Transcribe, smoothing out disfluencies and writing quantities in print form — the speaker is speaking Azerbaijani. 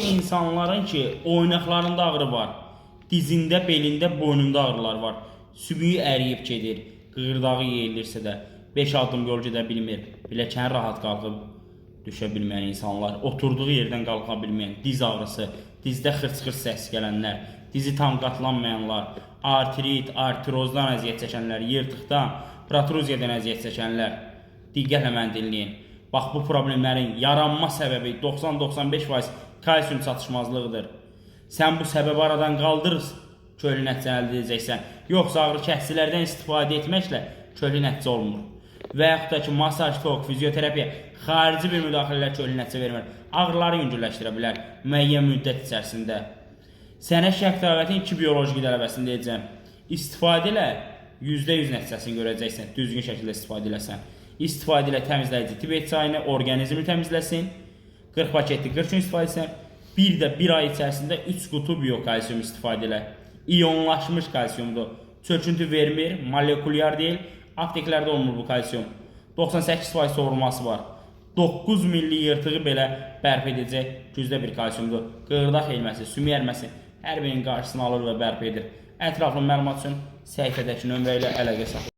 İnsanların ki oynaqlarında ağrı var, dizində, belində, boynunda ağrılar var. Sümüyü əriyib gedir, qığırdağı yeyilirsə də 5 addım yol gedə bilmir. Biləkən rahat qalxıb düşə bilməyən insanlar, oturduğu yerdən qalxa bilməyən, diz ağrısı, dizdə xırç-xırç səs gələnlər, dizi tam qatlanmayanlar, artrit, artrozdan əziyyət çəkənlər, yırtıqdan, protruziyadan əziyyət çəkənlər, diqqətlə məni dinləyin. Bax, bu problemlərin yaranma səbəbi 90-95% kalsium çatışmazlığıdır. Sən bu səbəbi aradan qaldırırsan, köklü nəticə əldə edəcəksən. Yoxsa ağrı kəsicilərdən istifadə etməklə köklü nəticə olmur. Və yaxud da ki, masaj, tok, fizioterapiya xarici bir müdaxilələr köklü nəticə vermir. Ağrıları yüngülləşdirə bilər müəyyən müddət içərisində. Sənə şərq təravətin 2 bioloji qidələvəsini deyəcəm. İstifadə ilə %100 nəticəsini görəcəksən, düzgün şəkildə istifadə eləsən. İstifadə ilə təmizləyici Tibet çayını, orqanizmi təmizləsin. 40 paketli 40 gün istifadə etsən. Bir də bir ay içərisində 3 qutu biokalsium istifadə elə. İyonlaşmış kalsiumdur. Çöküntü vermir, molekulyar deyil. Apteklərdə olmur bu kalsium. 98% soğurulması var. 9 milli yırtığı belə bərpa edəcək gücdə bir kalsiumdur. Qığırdaq eğilməsi, sümük ərməsi hər birinin qarşısını alır və bərpa edir. Ətraflı məlumat üçün səhifədəki nömrə ilə əlaqə saxlayın.